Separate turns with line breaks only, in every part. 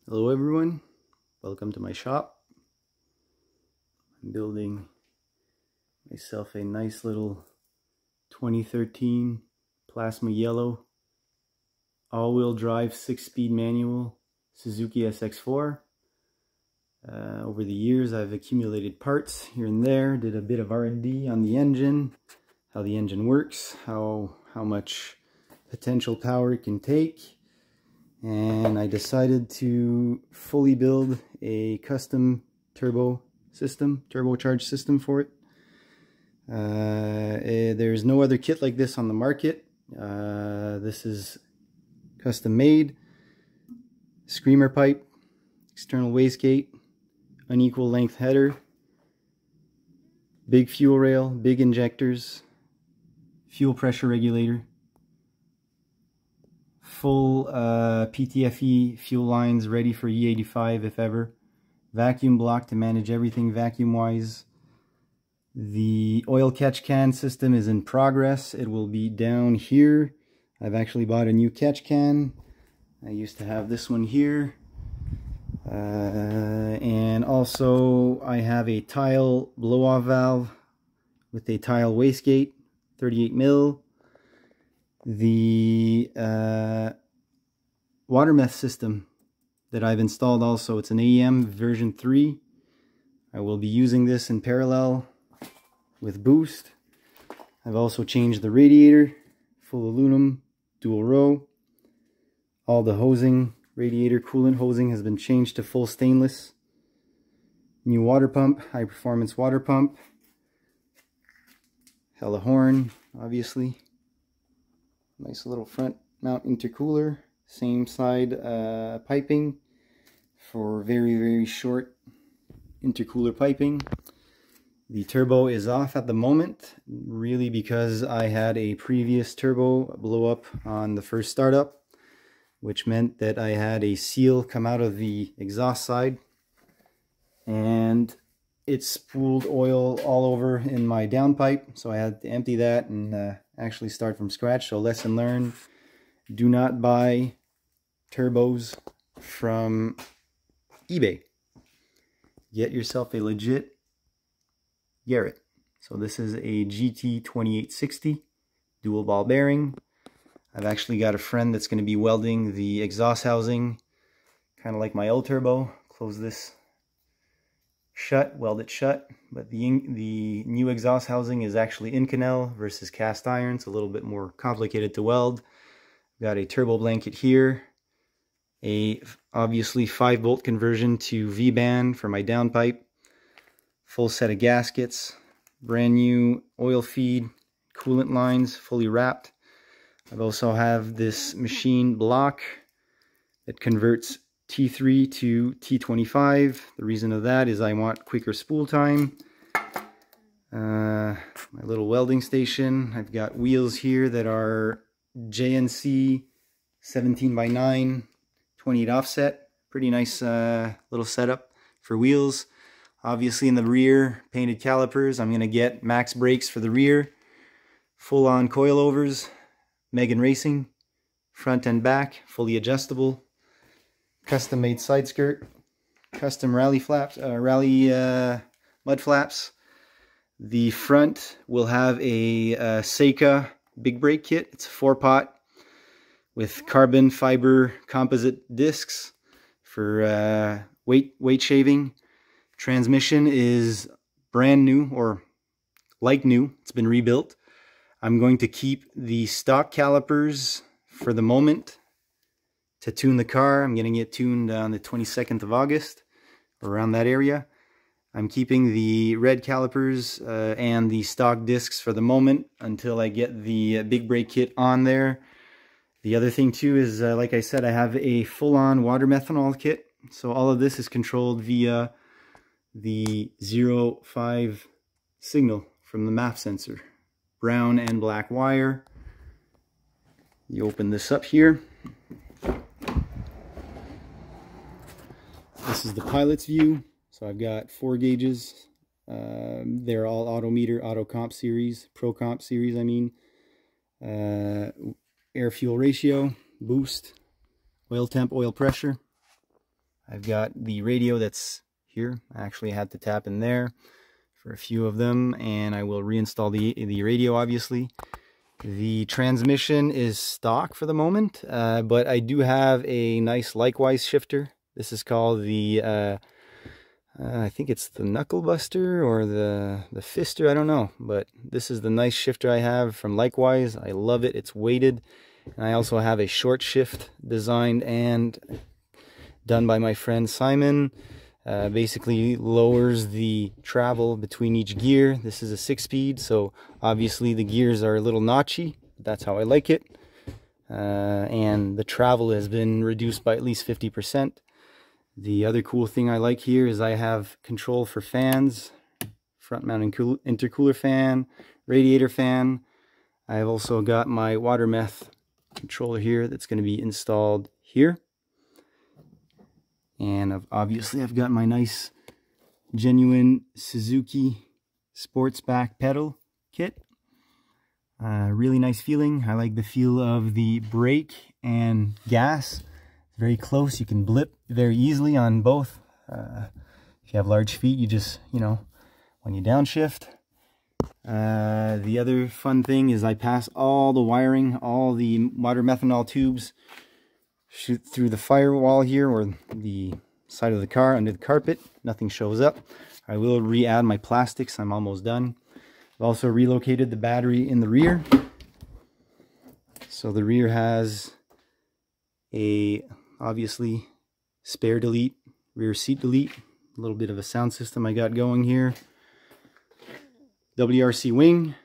Hello everyone, welcome to my shop. I'm building myself a nice little 2013 plasma yellow all-wheel drive 6-speed manual Suzuki SX4. Over the years I've accumulated parts here and there, did a bit of R&D on the engine, how the engine works, how much potential power it can take. And I decided to fully build a custom turbocharged system for it. There's no other kit like this on the market. This is custom made. Screamer pipe, external wastegate, unequal length header, big fuel rail, big injectors, fuel pressure regulator, full PTFE fuel lines ready for E85 if ever, vacuum block to manage everything vacuum wise. The oil catch can system is in progress. It will be down here. I've actually bought a new catch can. I used to have this one here. And also I have a tile blow-off valve with a tile wastegate, 38 mil. The water meth system that I've installed also, it's an AEM version 3. I will be using this in parallel with boost. I've also changed the radiator, full aluminum, dual row. All the hosing, radiator coolant hosing has been changed to full stainless. New water pump, high performance water pump. Hella horn, obviously. Nice little front mount intercooler, same side piping for very short intercooler piping. The turbo is off at the moment, really because I had a previous turbo blow up on the first startup, which meant that I had a seal come out of the exhaust side and it spooled oil all over in my downpipe, so I had to empty that and actually start from scratch. So lesson learned, do not buy turbos from eBay. Get yourself a legit Garrett. So this is a GT 2860 dual ball bearing. I've actually got a friend that's going to be welding the exhaust housing, kind of like my old turbo. Close this shut, weld it shut, but the new exhaust housing is actually Inconel versus cast iron. It's a little bit more complicated to weld. Got a turbo blanket here, a obviously 5-bolt conversion to V-band for my downpipe, full set of gaskets, brand new oil feed, coolant lines fully wrapped. I also have this machine block that converts T3 to T25. The reason of that is I want quicker spool time. My little welding station. I've got wheels here that are JNC 17x9 28 offset. Pretty nice little setup for wheels. Obviously in the rear, painted calipers. I'm going to get max brakes for the rear. Full on coilovers. Megan Racing. Front and back. Fully adjustable. Custom made side skirt, custom rally flaps, mud flaps. The front will have a Seika big brake kit. It's a 4-pot with carbon fiber composite discs for weight shaving. Transmission is brand new, or like new. It's been rebuilt. I'm going to keep the stock calipers for the moment. To tune the car, I'm getting it tuned on the 22nd of August, around that area. I'm keeping the red calipers and the stock discs for the moment until I get the big brake kit on there. The other thing too is, like I said, I have a full-on water methanol kit. So all of this is controlled via the 0.5 signal from the MAF sensor. Brown and black wire. You open this up here. This is the pilot's view. So I've got 4 gauges. They're all auto meter, auto comp series, pro comp series, I mean. Air fuel ratio, boost, oil temp, oil pressure. I've got the radio that's here. I actually had to tap in there for a few of them, and I will reinstall the radio, obviously. The transmission is stock for the moment, but I do have a nice likewise shifter. This is called the I think it's the Knuckle Buster or the Fister, I don't know, but this is the nice shifter I have from Likewise. I love it. It's weighted, and I also have a short shift designed and done by my friend Simon. Basically lowers the travel between each gear. This is a 6-speed, so obviously the gears are a little notchy. That's how I like it. And the travel has been reduced by at least 50%. The other cool thing I like here is I have control for fans, front mounted intercooler fan, radiator fan. I've also got my water meth controller here that's going to be installed here. And obviously I've got my nice genuine Suzuki sports back pedal kit. Really nice feeling. I like the feel of the brake and gas. Very close. You can blip very easily on both. If you have large feet, you just, when you downshift. The other fun thing is I pass all the wiring, all the water methanol tubes, shoot through the firewall here or the side of the car under the carpet. Nothing shows up. I will re-add my plastics. I'm almost done. I've also relocated the battery in the rear. So the rear has a obviously spare delete, rear seat delete, a little bit of a sound system I got going here. WRC wing.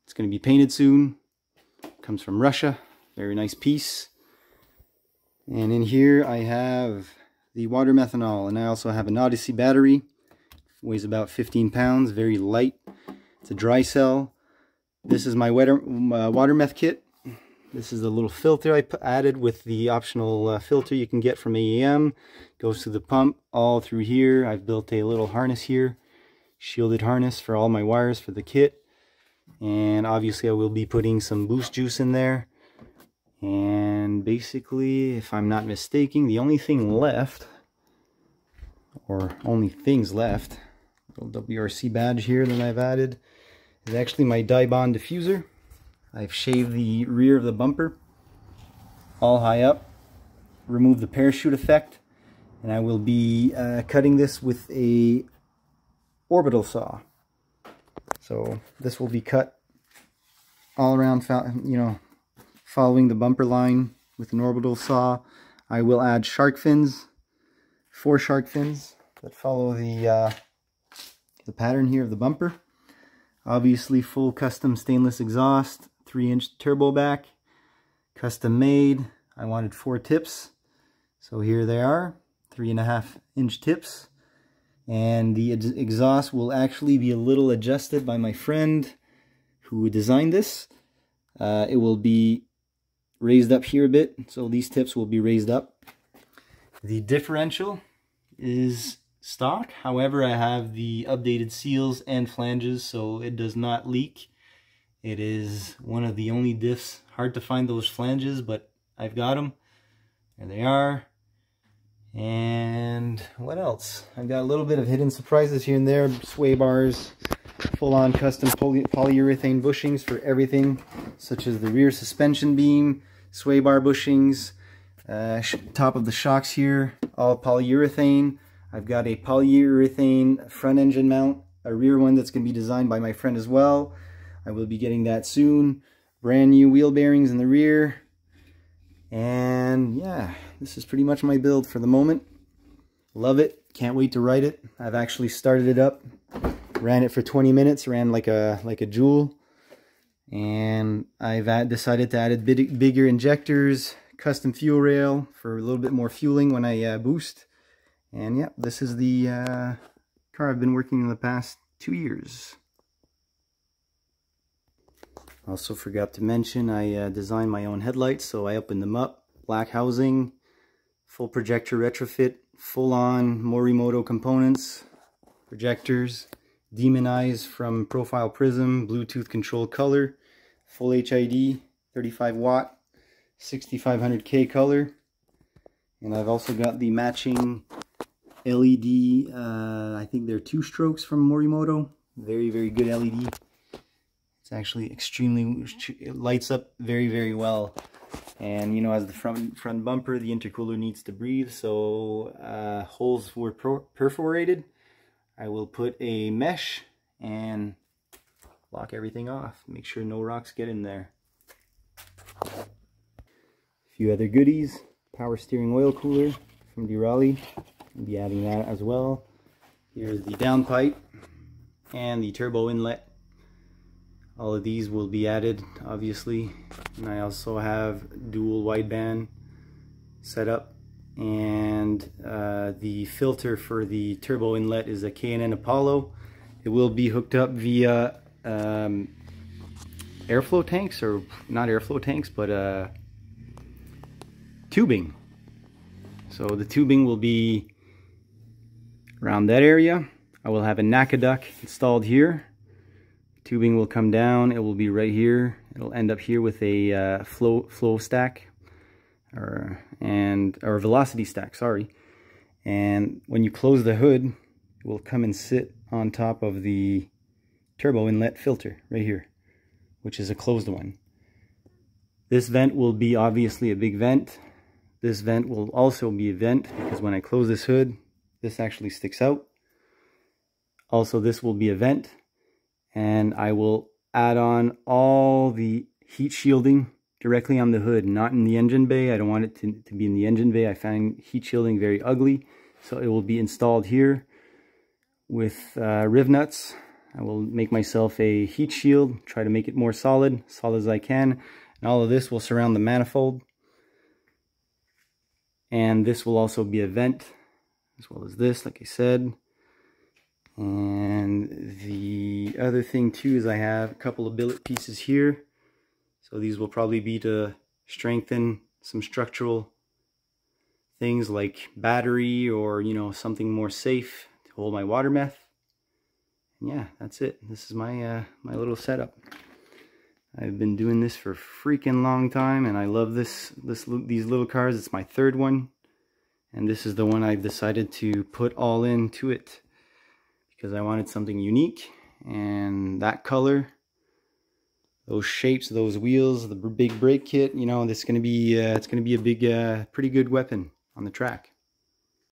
It's going to be painted soon. Comes from Russia. Very nice piece. And in here I have the water methanol, and I also have an Odyssey battery. Weighs about 15 pounds, very light. It's a dry cell. This is my water meth kit. This is the little filter I added with the optional filter you can get from AEM. Goes to the pump all through here. I've built a little harness here, shielded harness for all my wires for the kit. And obviously I will be putting some boost juice in there. And basically, if I'm not mistaken, the only thing left, or only things left, little WRC badge here that I've added, is actually my Dibond diffuser. I've shaved the rear of the bumper all high up, removed the parachute effect, and I will be cutting this with a orbital saw. So this will be cut all around, following the bumper line with an orbital saw. I will add shark fins, 4 shark fins that follow the pattern here of the bumper. Obviously full custom stainless exhaust, 3-inch turbo back, custom made. I wanted 4 tips, so here they are, 3.5-inch tips. And the exhaust will actually be a little adjusted by my friend who designed this. It will be raised up here a bit, so these tips will be raised up. The differential is stock, however I have the updated seals and flanges so it does not leak. It is one of the only diffs. Hard to find those flanges, but I've got them. There they are. And what else? I've got a little bit of hidden surprises here and there. Sway bars, full-on custom polyurethane bushings for everything, such as the rear suspension beam, sway bar bushings, top of the shocks here, all polyurethane. I've got a polyurethane front engine mount, a rear one that's going to be designed by my friend as well. I will be getting that soon. Brand new wheel bearings in the rear. And yeah, this is pretty much my build for the moment. Love it. Can't wait to ride it. I've actually started it up. Ran it for 20 minutes. Ran like a Joule. And I've decided to add bigger injectors, custom fuel rail for a little bit more fueling when I boost. And yeah, this is the car I've been working in the past 2 years. Also forgot to mention I designed my own headlights, so I opened them up. Black housing, full projector retrofit, full-on Morimoto components, projectors, demon eyes from Profile Prism, Bluetooth controlled color, full HID, 35 watt, 6500K color. And I've also got the matching LED, I think they're 2 strokes from Morimoto. Very, very good LED. It's actually extremely, it lights up very, very well. And you know, as the front bumper, the intercooler needs to breathe, so holes were perforated. I will put a mesh and lock everything off. Make sure no rocks get in there. A few other goodies. Power steering oil cooler from Durali. I'll be adding that as well. Here's the downpipe and the turbo inlet. All of these will be added, obviously. And I also have dual wideband set up. And the filter for the turbo inlet is a K&N Apollo. It will be hooked up via airflow tanks, or not airflow tanks, but tubing. So the tubing will be around that area. I will have a NACA duct installed here. Tubing will come down. It will be right here. It'll end up here with a flow stack, or velocity stack. Sorry. And when you close the hood, it will come and sit on top of the turbo inlet filter right here, which is a closed one. This vent will be obviously a big vent. This vent will also be a vent because when I close this hood, this actually sticks out. Also, this will be a vent, and I will add on all the heat shielding directly on the hood, not in the engine bay. I don't want it to be in the engine bay. I find heat shielding very ugly, so it will be installed here with riv nuts. I will make myself a heat shield, try to make it more solid as I can, and all of this will surround the manifold. And this will also be a vent, as well as this, like I said. And the other thing too is I have a couple of billet pieces here. So these will probably be to strengthen some structural things like battery, or you know, something more safe to hold my water meth. And yeah, that's it. This is my my little setup. I've been doing this for a freaking long time, and I love these little cars. It's my 3rd one, and this is the one I've decided to put all into it because I wanted something unique. And that color, those shapes, those wheels, the big brake kit, you know, this is gonna be it's gonna be a big, pretty good weapon on the track.